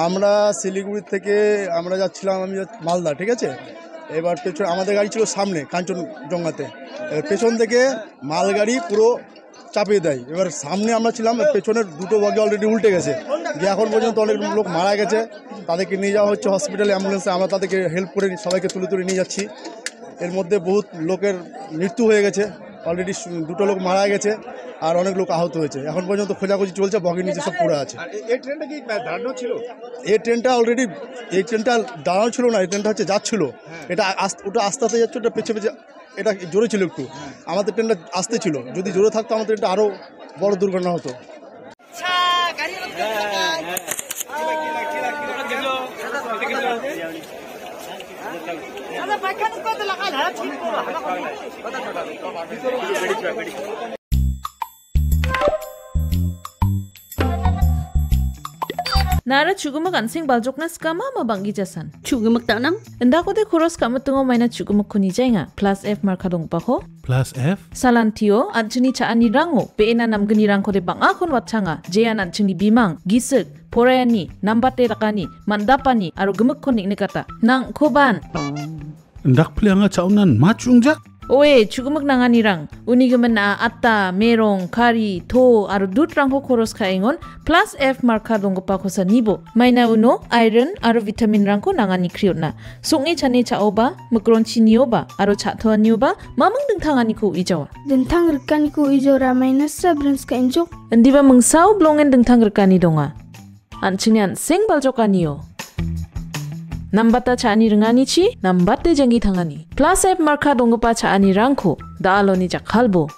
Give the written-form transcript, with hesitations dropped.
আমরা শিলিগুড়ি থেকে আমরা যাচ্ছিলাম আমি মালদা, ঠিক আছে। এবার পেছনে আমাদের গাড়ি ছিল সামনে কাঞ্চনজঙ্ঘাতে, এবার পেছন থেকে মালগাড়ি পুরো চাপিয়ে দেয়। এবার সামনে আমরা ছিলাম, পেছনের দুটো বগি অলরেডি উল্টে গেছে, যে এখন পর্যন্ত অনেক লোক মারা গেছে, তাদেরকে নিয়ে যাওয়া হচ্ছে হসপিটালে, অ্যাম্বুলেন্সে। আমরা তাদেরকে হেল্প করে সবাইকে তুলে নিয়ে যাচ্ছি। এর মধ্যে বহুত লোকের মৃত্যু হয়ে গেছে, অলরেডি দুটো লোক মারা গেছে আর অনেক লোক আহত হয়েছে। এখন পর্যন্ত খোঁজাখুঁজি চলছে, বগির নিচে সব পড়ে আছে। এই ট্রেনটা কি দাঁড়ানো ছিল? এই ট্রেনটা অলরেডি, এই ট্রেনটা দাঁড়ানো ছিল না, এই ট্রেনটা হচ্ছে যাচ্ছিল। এটা ওটা আস্তে আস্তে যাচ্ছে, ওটা পেছে এটা জোরে ছিল একটু। আমাদের ট্রেনটা আসতে ছিল, যদি জোরে থাকতো আমাদের ট্রেনটা আরও বড় দুর্ঘটনা হতো। Nara chugumak ansing baljokna skama ma banggi jasan. Chugumak tanang? Enda ko de khoros kamu tungo maina chugumak kuni jainga. Plus F markadong pa ko. Plus F? Salantio anchini chaani rango. Peena namgani rangko de bangakon watchanga. Jayan anchini bimang. Gisik. Porayani. Nambate rakani. Mandapani. Aro gemuk konik nikata. Nang koban. Ndak plianga chaunan machungjak? Oe chugumak nangani rang. Unigaman na atta, merong, kari, to, aro dut rangko khoros kaingon. Plus F markadong pa ko sa nibo. Maina uno, iron, aro vitamin rangko nangani kriot na. Sungi chane chaoba, magron chinioba, aro chathoa nioba, mamang dengtangani ko ijawa. Dentang rekan ko ijora minus sabrins ka injok. Ndiba mengsaw blongen dengtang rekani donga. Anchinian sing baljokaniyo. Nambata chaani rengani chi, nambate jangi thangani. Plus F marka dongpa chaani rangko, daaloni jakhalbo.